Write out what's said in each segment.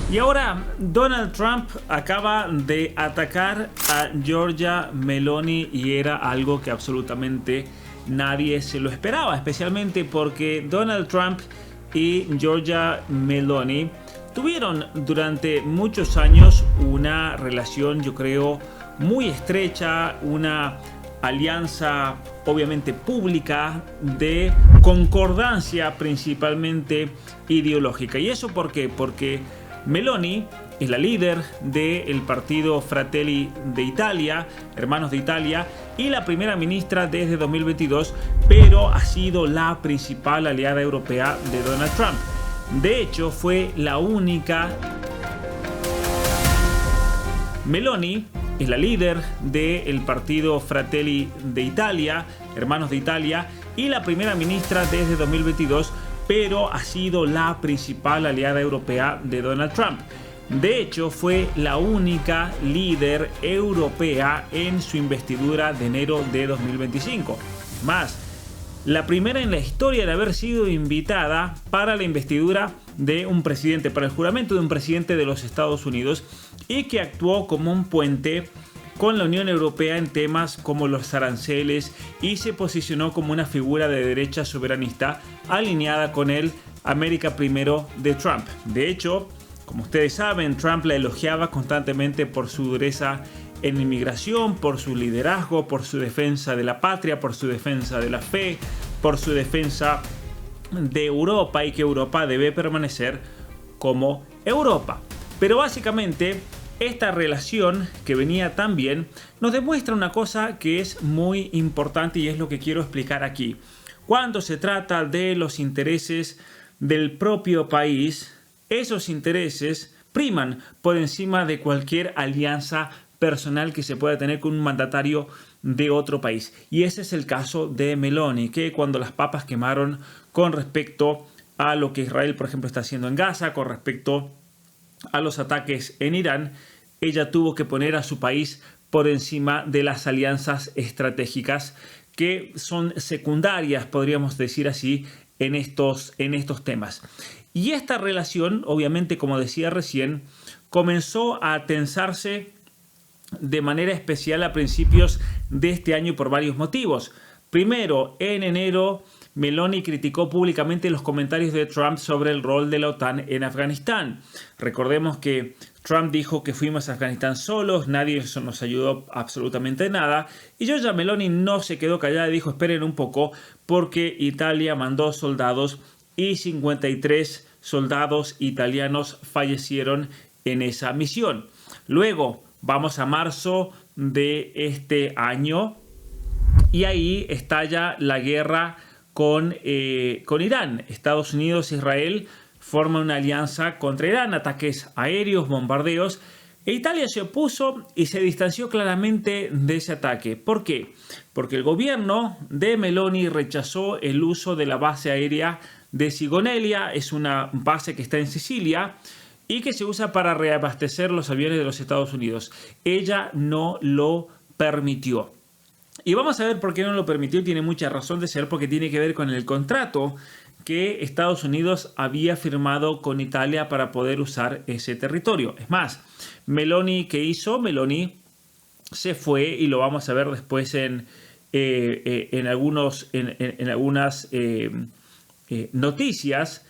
Y ahora Donald Trump acaba de atacar a Giorgia Meloni y era algo que absolutamente nadie se lo esperaba, especialmente porque Donald Trump y Giorgia Meloni tuvieron durante muchos años una relación, yo creo, muy estrecha, una alianza obviamente pública de concordancia principalmente ideológica. ¿Y eso por qué? Porque Meloni es la líder del partido Fratelli d'Italia, Hermanos de Italia, y la primera ministra desde 2022, pero ha sido la principal aliada europea de Donald Trump. De hecho, fue la única. Meloni es la líder del partido Fratelli d'Italia, Hermanos de Italia, y la primera ministra desde 2022, pero ha sido la principal aliada europea de Donald Trump. De hecho, fue la única líder europea en su investidura de enero de 2025. Más, la primera en la historia de haber sido invitada para la investidura de un presidente, para el juramento de un presidente de los Estados Unidos, y que actuó como un puente con la Unión Europea en temas como los aranceles y se posicionó como una figura de derecha soberanista alineada con el América Primero de Trump. De hecho, como ustedes saben, Trump la elogiaba constantemente por su dureza en inmigración, por su liderazgo, por su defensa de la patria, por su defensa de la fe, por su defensa de Europa y que Europa debe permanecer como Europa. Pero básicamente esta relación que venía tan bien nos demuestra una cosa que es muy importante y es lo que quiero explicar aquí. Cuando se trata de los intereses del propio país, esos intereses priman por encima de cualquier alianza personal que se pueda tener con un mandatario de otro país. Y ese es el caso de Meloni, que cuando las papas quemaron con respecto a lo que Israel, por ejemplo, está haciendo en Gaza, con respecto a los ataques en Irán, ella tuvo que poner a su país por encima de las alianzas estratégicas que son secundarias, podríamos decir así, en estos temas. Y esta relación, obviamente, como decía recién, comenzó a tensarse de manera especial a principios de este año por varios motivos. Primero, en enero, Meloni criticó públicamente los comentarios de Trump sobre el rol de la OTAN en Afganistán. Recordemos que Trump dijo que fuimos a Afganistán solos, nadie nos ayudó absolutamente nada. Y Giorgia Meloni no se quedó callada y dijo: esperen un poco, porque Italia mandó soldados y 53 soldados italianos fallecieron en esa misión. Luego, vamos a marzo de este año y ahí estalla la guerra con Irán. Estados Unidos e Israel forman una alianza contra Irán, ataques aéreos, bombardeos. E Italia se opuso y se distanció claramente de ese ataque. ¿Por qué? Porque el gobierno de Meloni rechazó el uso de la base aérea de Sigonella. Es una base que está en Sicilia y que se usa para reabastecer los aviones de los Estados Unidos. Ella no lo permitió. Y vamos a ver por qué no lo permitió. Tiene mucha razón de ser, porque tiene que ver con el contrato que Estados Unidos había firmado con Italia para poder usar ese territorio. Es más, Meloni, ¿qué hizo? Meloni se fue, y lo vamos a ver después en algunas noticias.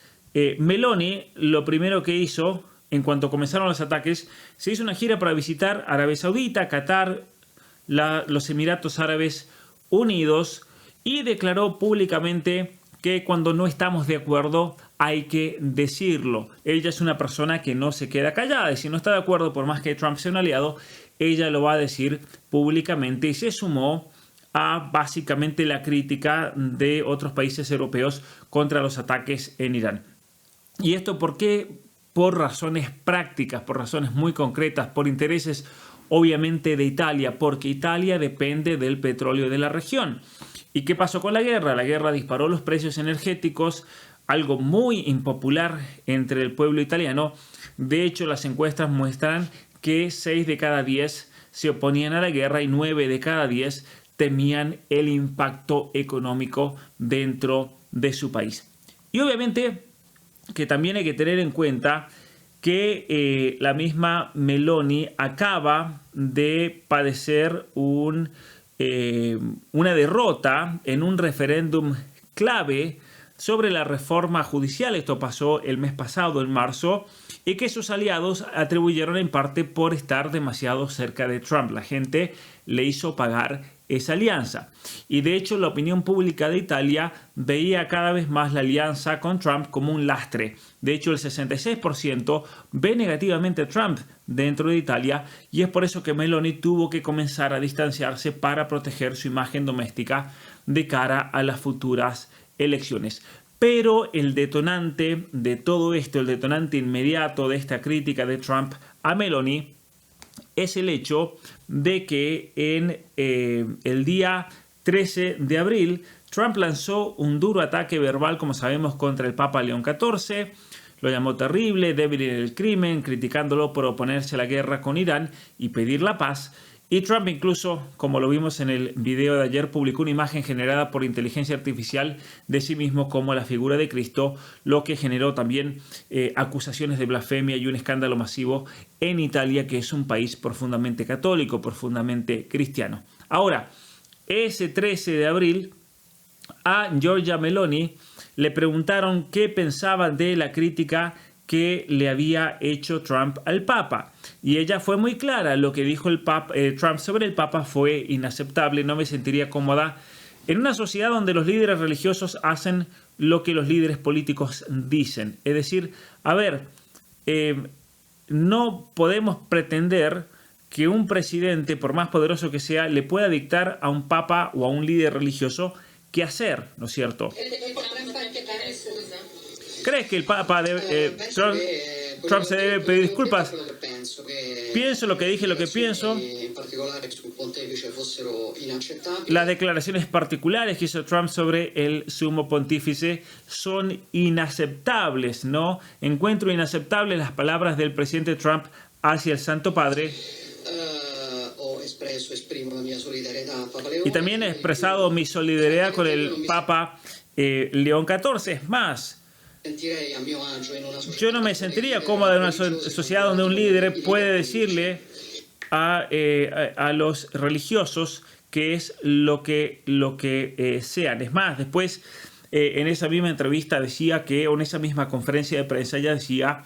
Meloni, lo primero que hizo, en cuanto comenzaron los ataques, se hizo una gira para visitar Arabia Saudita, Qatar, los Emiratos Árabes Unidos, y declaró públicamente que cuando no estamos de acuerdo hay que decirlo. Ella es una persona que no se queda callada, y si no está de acuerdo, por más que Trump sea un aliado, ella lo va a decir públicamente, y se sumó a básicamente la crítica de otros países europeos contra los ataques en Irán. ¿Y esto por qué? Por razones prácticas, por razones muy concretas, por intereses obviamente de Italia, porque Italia depende del petróleo de la región. ¿Y qué pasó con la guerra? La guerra disparó los precios energéticos, algo muy impopular entre el pueblo italiano. De hecho, las encuestas muestran que 6 de cada 10 se oponían a la guerra y 9 de cada 10 temían el impacto económico dentro de su país. Y obviamente que también hay que tener en cuenta que la misma Meloni acaba de padecer una derrota en un referéndum clave sobre la reforma judicial. Esto pasó el mes pasado, en marzo, y que sus aliados atribuyeron en parte por estar demasiado cerca de Trump. La gente le hizo pagar esa alianza. Y de hecho la opinión pública de Italia veía cada vez más la alianza con Trump como un lastre. De hecho el 66% ve negativamente a Trump dentro de Italia, y es por eso que Meloni tuvo que comenzar a distanciarse para proteger su imagen doméstica de cara a las futuras elecciones. Pero el detonante de todo esto, el detonante inmediato de esta crítica de Trump a Meloni, es el hecho de que en el día 13 de abril Trump lanzó un duro ataque verbal, como sabemos, contra el Papa León XIV. Lo llamó terrible, débil en el crimen, criticándolo por oponerse a la guerra con Irán y pedir la paz. Y Trump incluso, como lo vimos en el video de ayer, publicó una imagen generada por inteligencia artificial de sí mismo como la figura de Cristo, lo que generó también acusaciones de blasfemia y un escándalo masivo en Italia, que es un país profundamente católico, profundamente cristiano. Ahora, ese 13 de abril a Giorgia Meloni le preguntaron qué pensaba de la crítica que le había hecho Trump al Papa. Y ella fue muy clara. Lo que dijo Trump sobre el Papa fue inaceptable. No me sentiría cómoda en una sociedad donde los líderes religiosos hacen lo que los líderes políticos dicen. Es decir, a ver, no podemos pretender que un presidente, por más poderoso que sea, le pueda dictar a un papa o a un líder religioso qué hacer, ¿no es cierto? ¿Crees que el Papa Trump se debe pedir disculpas? Pienso lo que dije, lo que pienso. Las declaraciones particulares que hizo Trump sobre el sumo pontífice son inaceptables, ¿no? Encuentro inaceptables las palabras del presidente Trump hacia el Santo Padre. Y también he expresado mi solidaridad con el Papa León XIV. Es más, yo no me sentiría cómoda en una sociedad donde un líder puede decirle a los religiosos qué es lo que sean. Es más, después en esa misma entrevista decía que, o en esa misma conferencia de prensa, ella decía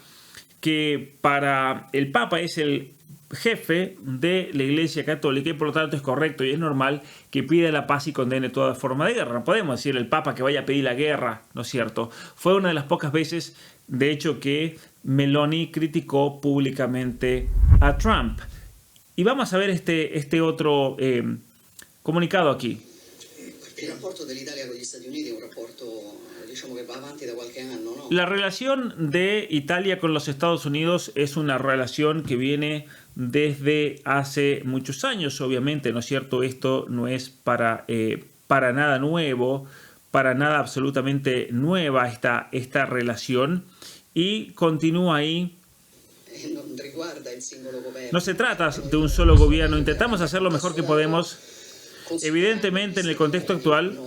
que para el Papa es el jefe de la Iglesia Católica y por lo tanto es correcto y es normal que pida la paz y condene toda forma de guerra. No podemos decir el Papa que vaya a pedir la guerra, ¿no es cierto? Fue una de las pocas veces, de hecho, que Meloni criticó públicamente a Trump. Y vamos a ver este otro comunicado aquí. La relación de Italia con los Estados Unidos es una relación que viene desde hace muchos años, obviamente, ¿no es cierto? Esto no es para nada nuevo, para nada absolutamente nueva esta relación, y continúa ahí. No se trata de un solo gobierno, intentamos hacer lo mejor que podemos. Evidentemente, en el contexto actual,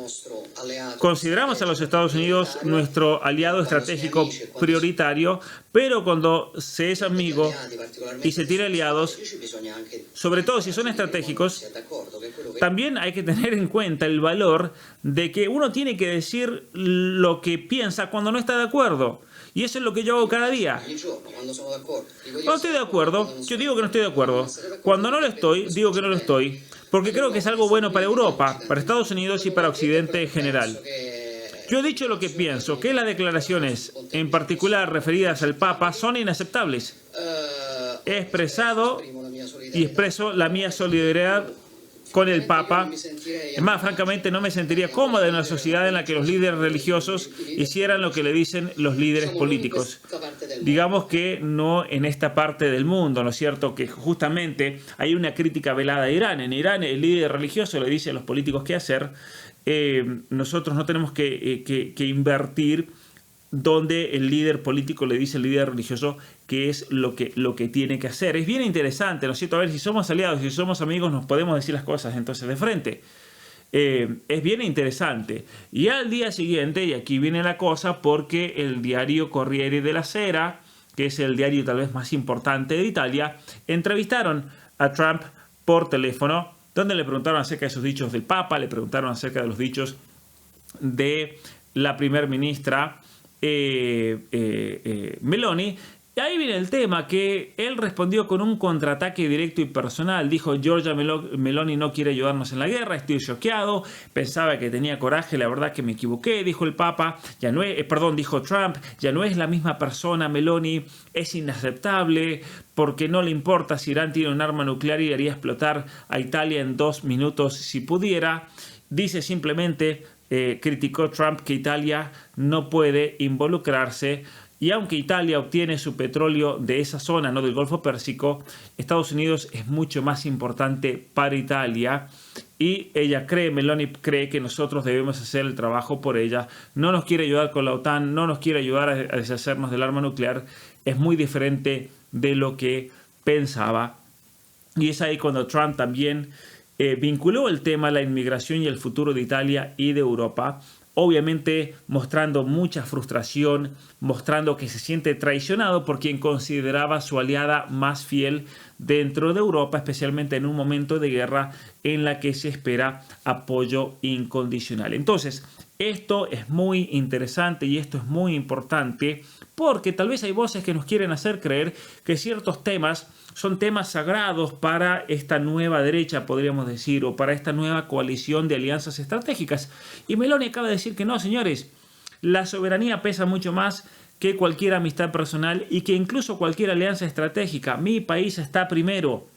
consideramos a los Estados Unidos nuestro aliado estratégico prioritario, pero cuando se es amigo y se tiene aliados, sobre todo si son estratégicos, también hay que tener en cuenta el valor de que uno tiene que decir lo que piensa cuando no está de acuerdo. Y eso es lo que yo hago cada día. Cuando estoy de acuerdo, yo digo que no estoy de acuerdo. Cuando no lo estoy, digo que no lo estoy. Porque creo que es algo bueno para Europa, para Estados Unidos y para Occidente en general. Yo he dicho lo que pienso, que las declaraciones, en particular referidas al Papa, son inaceptables. He expresado y expreso la mía solidaridad con el Papa. Es más, francamente, no me sentiría cómoda en una sociedad en la que los líderes religiosos hicieran lo que le dicen los líderes políticos. Digamos que no en esta parte del mundo, ¿no es cierto? Que justamente hay una crítica velada a Irán. En Irán el líder religioso le dice a los políticos qué hacer. Nosotros no tenemos que invertir donde el líder político le dice al líder religioso qué es lo que tiene que hacer. Es bien interesante, ¿no es cierto? A ver, si somos aliados, si somos amigos, nos podemos decir las cosas entonces de frente. Es bien interesante. Y al día siguiente, y aquí viene la cosa, porque el diario Corriere della Sera, que es el diario tal vez más importante de Italia, entrevistaron a Trump por teléfono, donde le preguntaron acerca de sus dichos del Papa, le preguntaron acerca de los dichos de la primer ministra Meloni. Y ahí viene el tema, que él respondió con un contraataque directo y personal. Dijo: Giorgia Meloni no quiere ayudarnos en la guerra, estoy choqueado, pensaba que tenía coraje, la verdad que me equivoqué, dijo el Papa, dijo Trump, ya no es la misma persona Meloni, es inaceptable, porque no le importa si Irán tiene un arma nuclear y haría explotar a Italia en 2 minutos si pudiera. Dice simplemente, criticó Trump que Italia no puede involucrarse. Y aunque Italia obtiene su petróleo de esa zona, no del Golfo Pérsico, Estados Unidos es mucho más importante para Italia. Y Meloni cree que nosotros debemos hacer el trabajo por ella. No nos quiere ayudar con la OTAN, no nos quiere ayudar a deshacernos del arma nuclear. Es muy diferente de lo que pensaba. Y es ahí cuando Trump también vinculó el tema a la inmigración y el futuro de Italia y de Europa. Obviamente mostrando mucha frustración, mostrando que se siente traicionado por quien consideraba su aliada más fiel dentro de Europa, especialmente en un momento de guerra en la que se espera apoyo incondicional. Entonces, esto es muy interesante y esto es muy importante, porque tal vez hay voces que nos quieren hacer creer que ciertos temas son temas sagrados para esta nueva derecha, podríamos decir, o para esta nueva coalición de alianzas estratégicas. Y Meloni acaba de decir que no, señores, la soberanía pesa mucho más que cualquier amistad personal y que incluso cualquier alianza estratégica. Mi país está primero.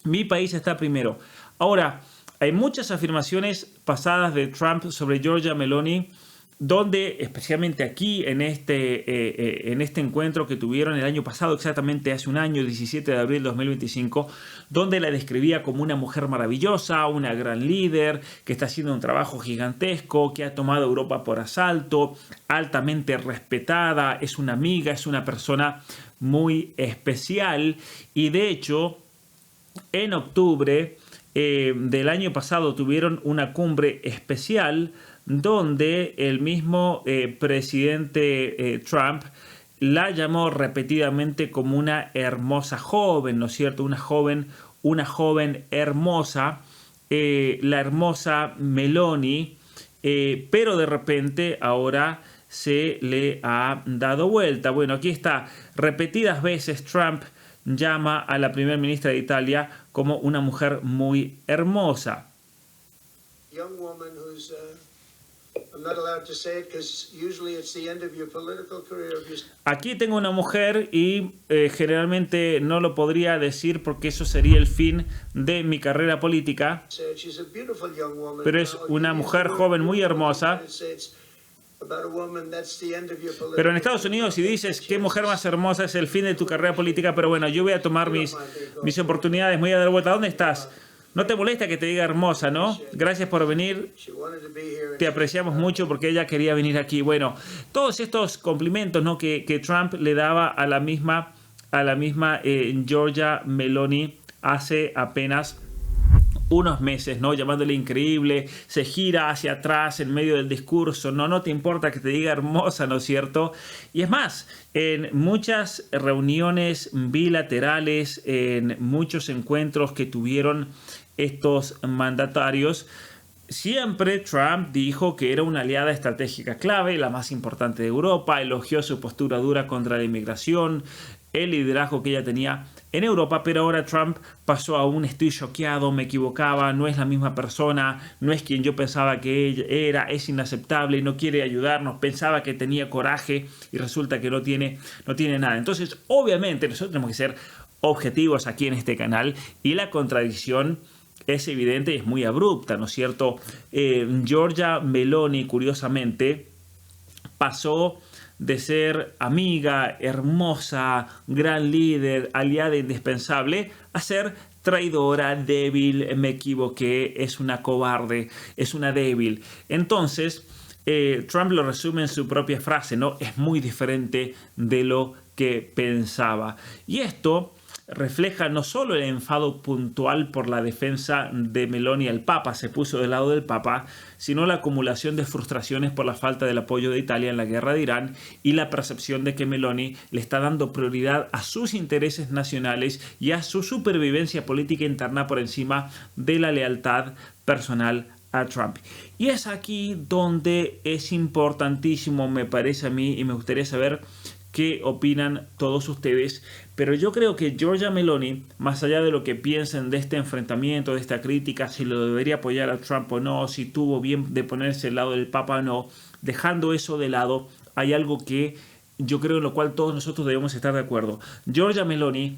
Mi país está primero. Ahora, hay muchas afirmaciones pasadas de Trump sobre Giorgia Meloni, donde, especialmente aquí, en este encuentro que tuvieron el año pasado, exactamente hace un año, 17 de abril de 2025, donde la describía como una mujer maravillosa, una gran líder, que está haciendo un trabajo gigantesco, que ha tomado a Europa por asalto, altamente respetada, es una amiga, es una persona muy especial. Y de hecho, en octubre del año pasado tuvieron una cumbre especial donde el mismo presidente Trump la llamó repetidamente como una hermosa joven, ¿no es cierto? Una joven hermosa, la hermosa Meloni, pero de repente ahora se le ha dado vuelta. Bueno, aquí está, repetidas veces Trump llama a la primera ministra de Italia como una mujer muy hermosa. Aquí tengo una mujer y generalmente no lo podría decir porque eso sería el fin de mi carrera política, pero es una mujer joven muy hermosa. Pero en Estados Unidos, si dices qué mujer más hermosa, es el fin de tu carrera política. Pero bueno, yo voy a tomar mis oportunidades, me voy a dar vuelta. ¿Dónde estás? No te molesta que te diga hermosa, ¿no? Gracias por venir. Te apreciamos mucho porque ella quería venir aquí. Bueno, todos estos cumplimentos, ¿no?, que Trump le daba a la misma Giorgia Meloni hace apenas unos meses, ¿no? Llamándole increíble, se gira hacia atrás en medio del discurso, no te importa que te diga hermosa, ¿no es cierto? Y es más, en muchas reuniones bilaterales, en muchos encuentros que tuvieron estos mandatarios, siempre Trump dijo que era una aliada estratégica clave, la más importante de Europa, elogió su postura dura contra la inmigración, el liderazgo que ella tenía en Europa, pero ahora Trump pasó a un estoy choqueado, me equivocaba, no es la misma persona, no es quien yo pensaba que ella era, es inaceptable, no quiere ayudarnos, pensaba que tenía coraje y resulta que no tiene nada. Entonces, obviamente, nosotros tenemos que ser objetivos aquí en este canal y la contradicción es evidente y es muy abrupta, ¿no es cierto? Giorgia Meloni, curiosamente, pasó de ser amiga, hermosa, gran líder, aliada indispensable, a ser traidora, débil, me equivoqué, es una cobarde, es una débil. Entonces, Trump lo resume en su propia frase, ¿no? Es muy diferente de lo que pensaba. Y esto refleja no solo el enfado puntual por la defensa de Meloni al Papa, se puso del lado del Papa, sino la acumulación de frustraciones por la falta del apoyo de Italia en la guerra de Irán y la percepción de que Meloni le está dando prioridad a sus intereses nacionales y a su supervivencia política interna por encima de la lealtad personal a Trump. Y es aquí donde es importantísimo, me parece a mí, y me gustaría saber qué opinan todos ustedes, pero yo creo que Giorgia Meloni, más allá de lo que piensen de este enfrentamiento, de esta crítica, si lo debería apoyar a Trump o no, si tuvo bien de ponerse al lado del Papa o no, dejando eso de lado, hay algo que yo creo en lo cual todos nosotros debemos estar de acuerdo. Giorgia Meloni,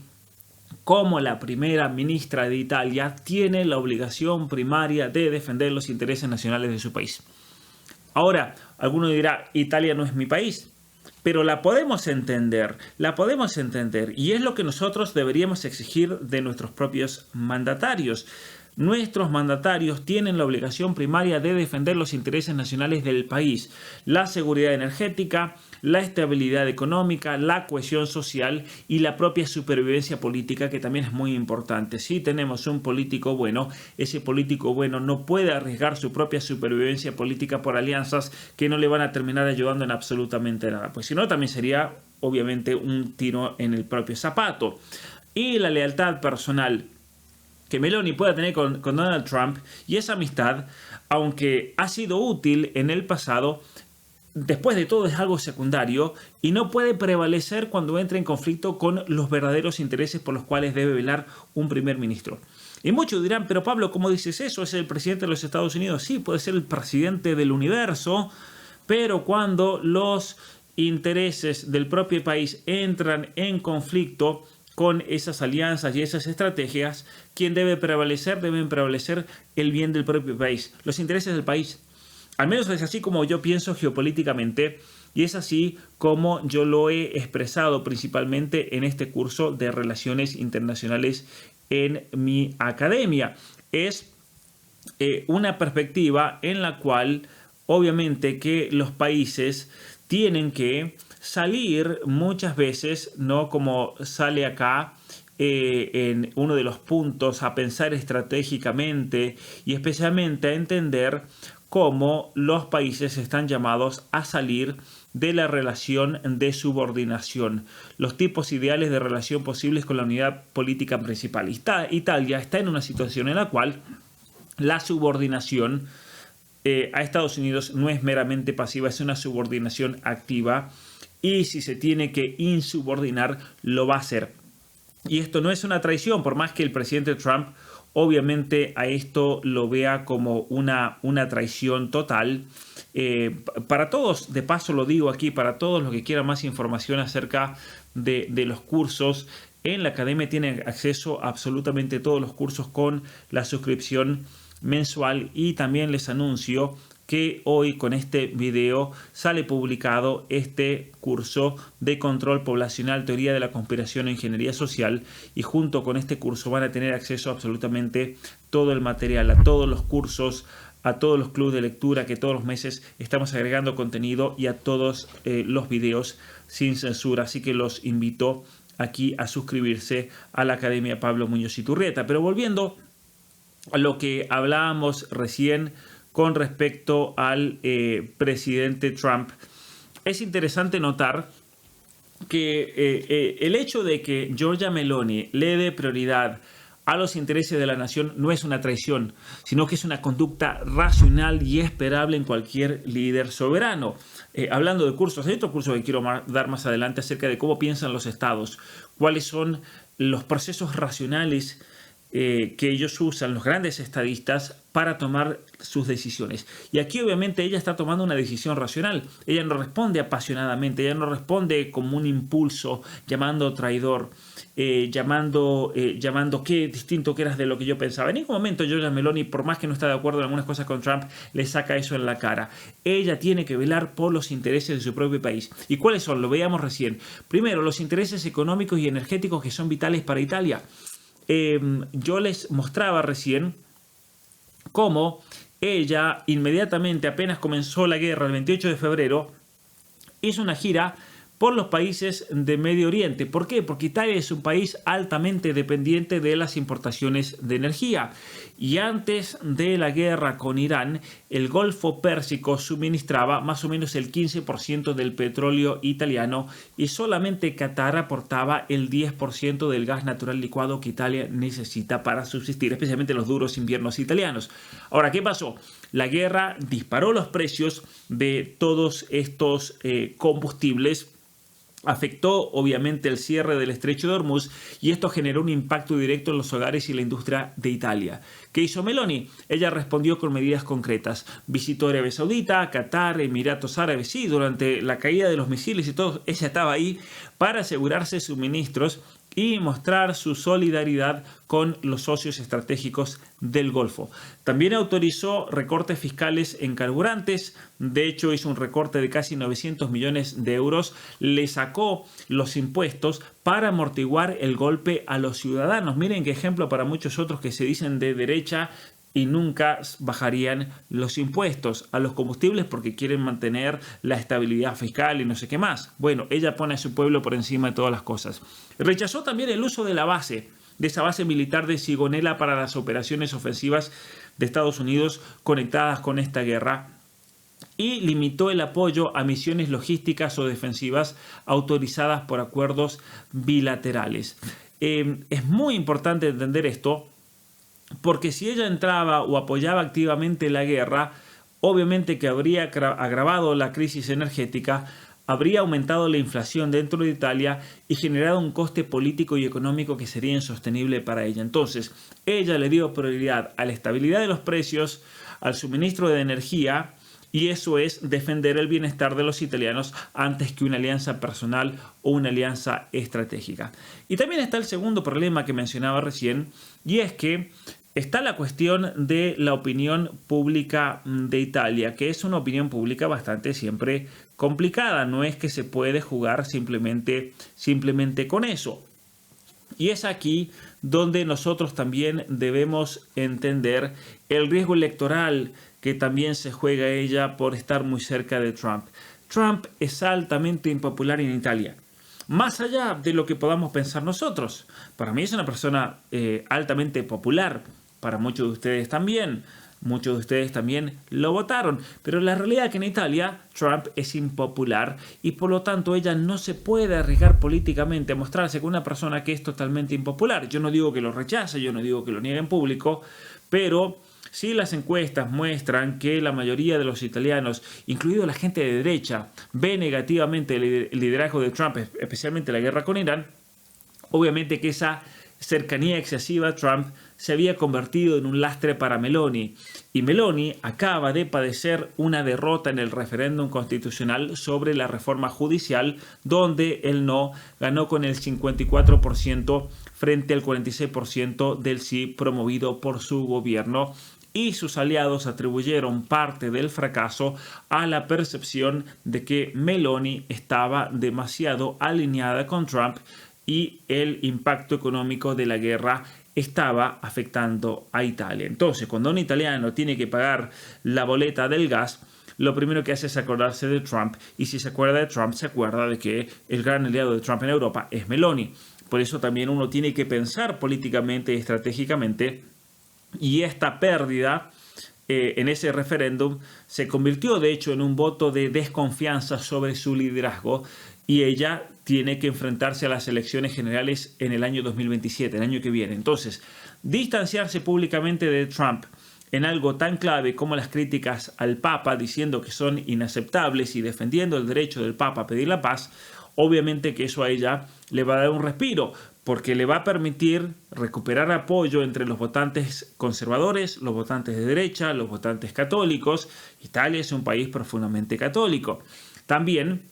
como la primera ministra de Italia, tiene la obligación primaria de defender los intereses nacionales de su país. Ahora, alguno dirá, Italia no es mi país, pero la podemos entender, y es lo que nosotros deberíamos exigir de nuestros propios mandatarios. Nuestros mandatarios tienen la obligación primaria de defender los intereses nacionales del país, la seguridad energética, la estabilidad económica, la cohesión social y la propia supervivencia política, que también es muy importante. Si tenemos un político bueno, ese político bueno no puede arriesgar su propia supervivencia política por alianzas que no le van a terminar ayudando en absolutamente nada, pues si no también sería obviamente un tiro en el propio zapato. Y la lealtad personal que Meloni pueda tener con Donald Trump y esa amistad, aunque ha sido útil en el pasado, después de todo es algo secundario y no puede prevalecer cuando entre en conflicto con los verdaderos intereses por los cuales debe velar un primer ministro. Y muchos dirán, pero Pablo, ¿cómo dices eso? ¿Es el presidente de los Estados Unidos? Sí, puede ser el presidente del universo, pero cuando los intereses del propio país entran en conflicto con esas alianzas y esas estrategias, ¿quién debe prevalecer? Deben prevalecer el bien del propio país, los intereses del país. Al menos es así como yo pienso geopolíticamente y es así como yo lo he expresado principalmente en este curso de Relaciones Internacionales en mi academia. Es una perspectiva en la cual obviamente que los países tienen que salir muchas veces, no como sale acá en uno de los puntos, a pensar estratégicamente y especialmente a entender cómo los países están llamados a salir de la relación de subordinación, los tipos ideales de relación posibles con la unidad política principal. Italia está en una situación en la cual la subordinación a Estados Unidos no es meramente pasiva, es una subordinación activa y si se tiene que insubordinar, lo va a hacer. Y esto no es una traición, por más que el presidente Trump obviamente a esto lo vea como una traición total. Para todos, de paso lo digo aquí, para todos los que quieran más información acerca de los cursos, en la academia tienen acceso a absolutamente todos los cursos con la suscripción mensual y también les anuncio que hoy con este video sale publicado este curso de control poblacional, teoría de la conspiración e ingeniería social y junto con este curso van a tener acceso a absolutamente todo el material, a todos los cursos, a todos los clubes de lectura que todos los meses estamos agregando contenido y a todos los videos sin censura, así que los invito aquí a suscribirse a la Academia Pablo Muñoz Iturrieta. Pero volviendo a lo que hablábamos recién con respecto al presidente Trump, es interesante notar que el hecho de que Giorgia Meloni le dé prioridad a los intereses de la nación no es una traición, sino que es una conducta racional y esperable en cualquier líder soberano. Hablando de cursos, hay otro curso que quiero dar más adelante acerca de cómo piensan los estados, cuáles son los procesos racionales que ellos usan, los grandes estadistas, para tomar sus decisiones. Y aquí obviamente ella está tomando una decisión racional. Ella no responde apasionadamente, ella no responde como un impulso, llamando traidor, llamando qué distinto que eras de lo que yo pensaba. En ningún momento Giorgia Meloni, por más que no está de acuerdo en algunas cosas con Trump, le saca eso en la cara. Ella tiene que velar por los intereses de su propio país. ¿Y cuáles son? Lo veíamos recién. Primero, los intereses económicos y energéticos que son vitales para Italia. Yo les mostraba recién cómo ella inmediatamente, apenas comenzó la guerra el 28 de febrero, hizo una gira por los países de Medio Oriente. ¿Por qué? Porque Italia es un país altamente dependiente de las importaciones de energía. Y antes de la guerra con Irán, el Golfo Pérsico suministraba más o menos el 15% del petróleo italiano y solamente Qatar aportaba el 10% del gas natural licuado que Italia necesita para subsistir, especialmente en los duros inviernos italianos. Ahora, ¿qué pasó? La guerra disparó los precios de todos estos combustibles. Afectó obviamente el cierre del estrecho de Hormuz y esto generó un impacto directo en los hogares y la industria de Italia. ¿Qué hizo Meloni? Ella respondió con medidas concretas. Visitó Arabia Saudita, Qatar, Emiratos Árabes. Sí, durante la caída de los misiles y todo, ella estaba ahí para asegurarse suministros y mostrar su solidaridad con los socios estratégicos del Golfo. También autorizó recortes fiscales en carburantes. De hecho, hizo un recorte de casi 900 millones de euros. Le sacó los impuestos para amortiguar el golpe a los ciudadanos. Miren qué ejemplo para muchos otros que se dicen de derecha y nunca bajarían los impuestos a los combustibles porque quieren mantener la estabilidad fiscal y no sé qué más. Bueno, ella pone a su pueblo por encima de todas las cosas. Rechazó también el uso de esa base militar de Sigonella para las operaciones ofensivas de Estados Unidos conectadas con esta guerra y limitó el apoyo a misiones logísticas o defensivas autorizadas por acuerdos bilaterales. Es muy importante entender esto, porque si ella entraba o apoyaba activamente la guerra, obviamente que habría agravado la crisis energética, habría aumentado la inflación dentro de Italia y generado un coste político y económico que sería insostenible para ella. Entonces, ella le dio prioridad a la estabilidad de los precios, al suministro de energía, y eso es defender el bienestar de los italianos antes que una alianza personal o una alianza estratégica. Y también está el segundo problema que mencionaba recién, y es que está la cuestión de la opinión pública de Italia, que es una opinión pública bastante siempre complicada. No es que se puede jugar simplemente con eso. Y es aquí donde nosotros también debemos entender el riesgo electoral que también se juega ella por estar muy cerca de Trump. Trump es altamente impopular en Italia, más allá de lo que podamos pensar nosotros. Para mí es una persona altamente popular, para muchos de ustedes también. Muchos de ustedes también lo votaron, pero la realidad es que en Italia Trump es impopular y por lo tanto ella no se puede arriesgar políticamente a mostrarse con una persona que es totalmente impopular. Yo no digo que lo rechace, yo no digo que lo niegue en público, pero sí las encuestas muestran que la mayoría de los italianos, incluido la gente de derecha, ve negativamente el liderazgo de Trump, especialmente la guerra con Irán. Obviamente que esa cercanía excesiva a Trump se había convertido en un lastre para Meloni, y Meloni acaba de padecer una derrota en el referéndum constitucional sobre la reforma judicial, donde el no ganó con el 54% frente al 46% del sí promovido por su gobierno, y sus aliados atribuyeron parte del fracaso a la percepción de que Meloni estaba demasiado alineada con Trump y el impacto económico de la guerra estaba afectando a Italia. Entonces, cuando un italiano tiene que pagar la boleta del gas, lo primero que hace es acordarse de Trump, y si se acuerda de Trump, se acuerda de que el gran aliado de Trump en Europa es Meloni. Por eso también uno tiene que pensar políticamente y estratégicamente, y esta pérdida en ese referéndum se convirtió de hecho en un voto de desconfianza sobre su liderazgo, y ella tiene que enfrentarse a las elecciones generales en el año 2027, el año que viene. Entonces, distanciarse públicamente de Trump en algo tan clave como las críticas al Papa, diciendo que son inaceptables y defendiendo el derecho del Papa a pedir la paz, obviamente que eso a ella le va a dar un respiro, porque le va a permitir recuperar apoyo entre los votantes conservadores, los votantes de derecha, los votantes católicos. Italia es un país profundamente católico. También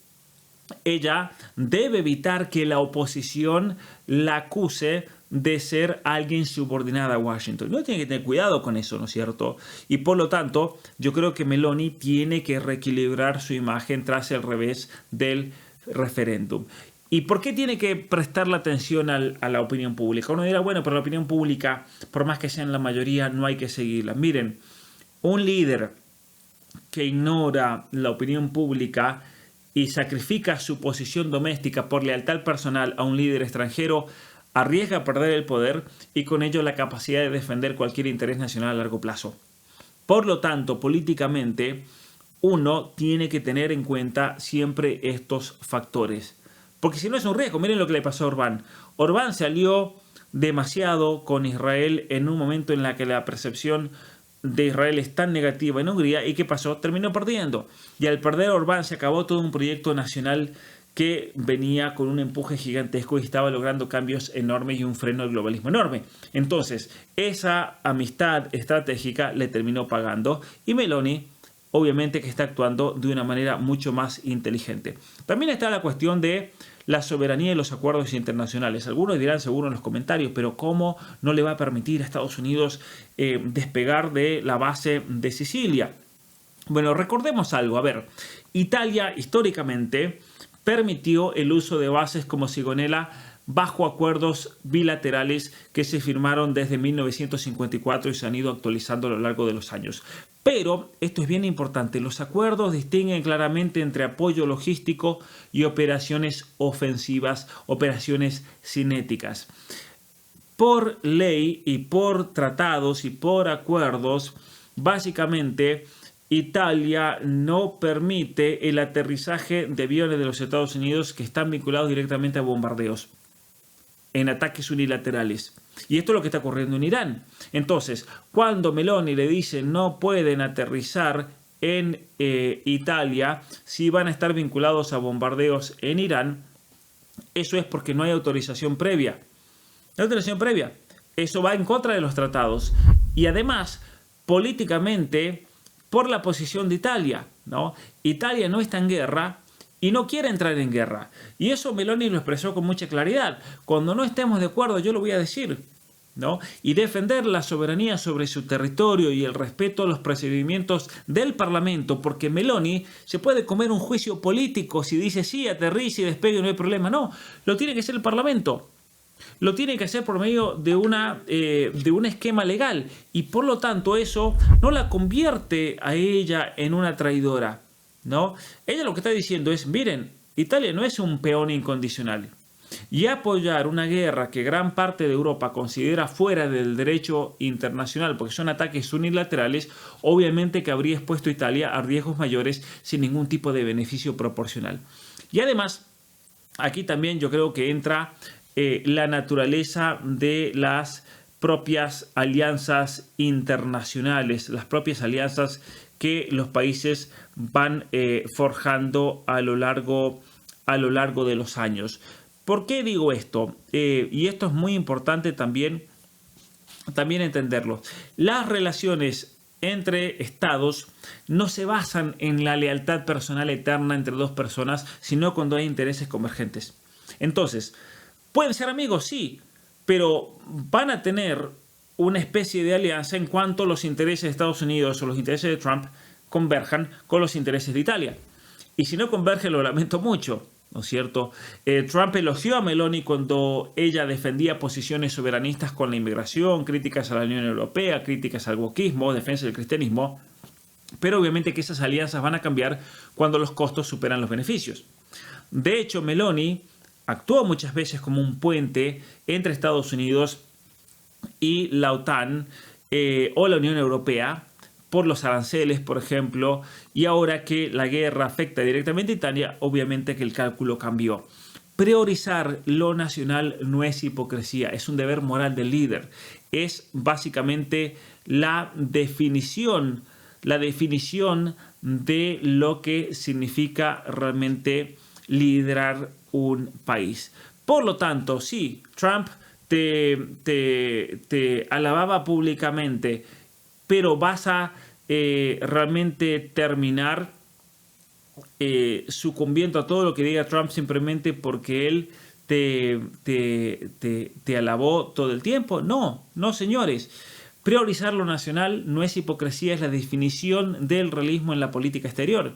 ella debe evitar que la oposición la acuse de ser alguien subordinada a Washington. No tiene que tener cuidado con eso, ¿no es cierto? Y por lo tanto, yo creo que Meloni tiene que reequilibrar su imagen tras el revés del referéndum. ¿Y por qué tiene que prestarle atención a la opinión pública? Uno dirá, bueno, pero la opinión pública, por más que sean la mayoría, no hay que seguirla. Miren, un líder que ignora la opinión pública y sacrifica su posición doméstica por lealtad personal a un líder extranjero, arriesga perder el poder y con ello la capacidad de defender cualquier interés nacional a largo plazo. Por lo tanto, políticamente, uno tiene que tener en cuenta siempre estos factores. Porque si no es un riesgo, miren lo que le pasó a Orbán. Orbán se alió demasiado con Israel en un momento en la que la percepción de Israel es tan negativa en Hungría. ¿Y qué pasó? Terminó perdiendo. Y al perder Orbán se acabó todo un proyecto nacional que venía con un empuje gigantesco y estaba logrando cambios enormes y un freno al globalismo enorme. Entonces, esa amistad estratégica le terminó pagando y Meloni obviamente que está actuando de una manera mucho más inteligente. También está la cuestión de la soberanía y los acuerdos internacionales. Algunos dirán seguro en los comentarios, pero ¿cómo no le va a permitir a Estados Unidos despegar de la base de Sicilia? Bueno, recordemos algo. A ver, Italia históricamente permitió el uso de bases como Sigonella bajo acuerdos bilaterales que se firmaron desde 1954 y se han ido actualizando a lo largo de los años. Pero, esto es bien importante, los acuerdos distinguen claramente entre apoyo logístico y operaciones ofensivas, operaciones cinéticas. Por ley y por tratados y por acuerdos, básicamente Italia no permite el aterrizaje de aviones de los Estados Unidos que están vinculados directamente a bombardeos en ataques unilaterales. Y esto es lo que está ocurriendo en Irán. Entonces, cuando Meloni le dice no pueden aterrizar en Italia si van a estar vinculados a bombardeos en Irán, eso es porque no hay autorización previa. No hay autorización previa. Eso va en contra de los tratados. Y además, políticamente, por la posición de Italia, ¿no? Italia no está en guerra y no quiere entrar en guerra. Y eso Meloni lo expresó con mucha claridad. Cuando no estemos de acuerdo, yo lo voy a decir, ¿no? Y defender la soberanía sobre su territorio y el respeto a los procedimientos del Parlamento, porque Meloni se puede comer un juicio político si dice sí, aterrice y despegue, no hay problema. No, lo tiene que hacer el Parlamento. Lo tiene que hacer por medio de un esquema legal. Y por lo tanto eso no la convierte a ella en una traidora, ¿no? Ella lo que está diciendo es, miren, Italia no es un peón incondicional. Y apoyar una guerra que gran parte de Europa considera fuera del derecho internacional, porque son ataques unilaterales, obviamente que habría expuesto a Italia a riesgos mayores sin ningún tipo de beneficio proporcional. Y además, aquí también yo creo que entra la naturaleza de las propias alianzas internacionales, las propias alianzas que los países van forjando a lo largo de los años. ¿Por qué digo esto? Y esto es muy importante también entenderlo. Las relaciones entre estados no se basan en la lealtad personal eterna entre dos personas, sino cuando hay intereses convergentes. Entonces, ¿pueden ser amigos? Sí, pero van a tener una especie de alianza en cuanto los intereses de Estados Unidos o los intereses de Trump converjan con los intereses de Italia. Y si no convergen, lo lamento mucho, ¿no es cierto? Trump elogió a Meloni cuando ella defendía posiciones soberanistas con la inmigración, críticas a la Unión Europea, críticas al wokismo, defensa del cristianismo, pero obviamente que esas alianzas van a cambiar cuando los costos superan los beneficios. De hecho, Meloni actuó muchas veces como un puente entre Estados Unidos y la OTAN o la Unión Europea por los aranceles, por ejemplo, y ahora que la guerra afecta directamente a Italia, obviamente que el cálculo cambió. Priorizar lo nacional no es hipocresía, es un deber moral del líder. Es básicamente la definición de lo que significa realmente liderar un país. Por lo tanto, sí, Trump te alababa públicamente, pero vas a realmente terminar sucumbiendo a todo lo que diga Trump simplemente porque él te alabó todo el tiempo. No, señores. Priorizar lo nacional no es hipocresía, es la definición del realismo en la política exterior.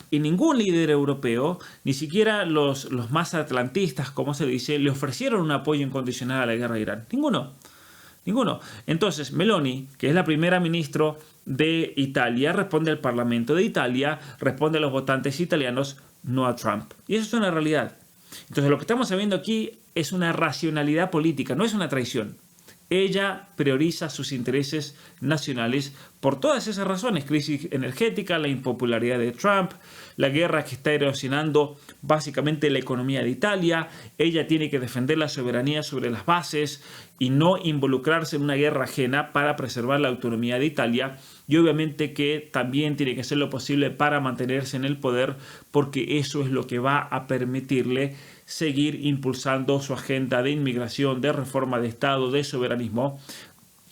Y ningún líder europeo, ni siquiera los más atlantistas, como se dice, le ofrecieron un apoyo incondicional a la guerra de Irán. Ninguno. Entonces, Meloni, que es la primera ministra de Italia, responde al Parlamento de Italia, responde a los votantes italianos no a Trump. Y eso es una realidad. Entonces lo que estamos viendo aquí es una racionalidad política, no es una traición. Ella prioriza sus intereses nacionales por todas esas razones: crisis energética, la impopularidad de Trump, la guerra que está erosionando básicamente la economía de Italia. Ella tiene que defender la soberanía sobre las bases y no involucrarse en una guerra ajena para preservar la autonomía de Italia. Y obviamente que también tiene que hacer lo posible para mantenerse en el poder, porque eso es lo que va a permitirle seguir impulsando su agenda de inmigración, de reforma de Estado, de soberanismo,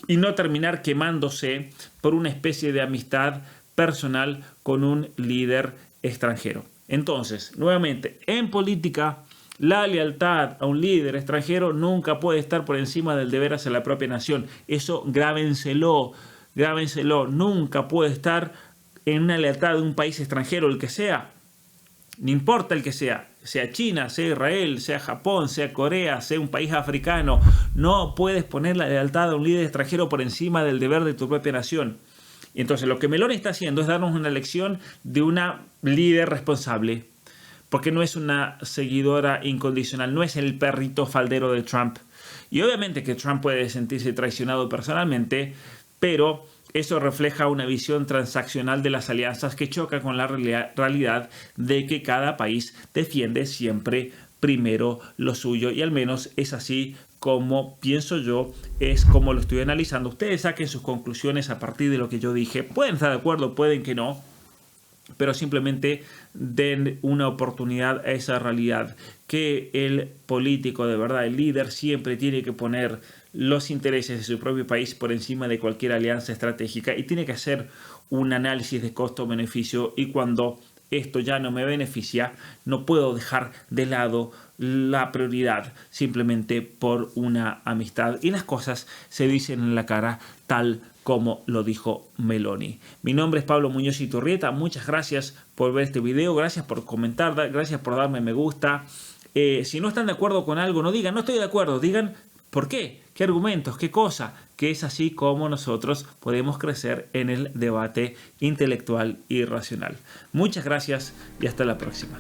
y no terminar quemándose por una especie de amistad personal con un líder extranjero. Entonces, nuevamente, en política, la lealtad a un líder extranjero nunca puede estar por encima del deber hacia la propia nación. Eso grábenselo, nunca puede estar en una lealtad de un país extranjero, el que sea. No importa el que sea China, sea Israel, sea Japón, sea Corea, sea un país africano, no puedes poner la lealtad a un líder extranjero por encima del deber de tu propia nación. Y entonces lo que Meloni está haciendo es darnos una lección de una líder responsable, porque no es una seguidora incondicional, no es el perrito faldero de Trump. Y obviamente que Trump puede sentirse traicionado personalmente, pero eso refleja una visión transaccional de las alianzas que choca con la realidad de que cada país defiende siempre primero lo suyo, y al menos es así como pienso yo, es como lo estoy analizando. Ustedes saquen sus conclusiones a partir de lo que yo dije. Pueden estar de acuerdo, pueden que no, pero simplemente den una oportunidad a esa realidad, que el político de verdad, el líder, siempre tiene que poner los intereses de su propio país por encima de cualquier alianza estratégica, y tiene que hacer un análisis de costo-beneficio, y cuando esto ya no me beneficia, no puedo dejar de lado la prioridad simplemente por una amistad. Y las cosas se dicen en la cara tal como lo dijo Meloni. Mi nombre es Pablo Muñoz Iturrieta. Muchas gracias por ver este video, gracias por comentar, gracias por darme me gusta. Si no están de acuerdo con algo, no digan no estoy de acuerdo, digan por qué, qué argumentos, qué cosa, que es así como nosotros podemos crecer en el debate intelectual y racional. Muchas gracias y hasta la próxima.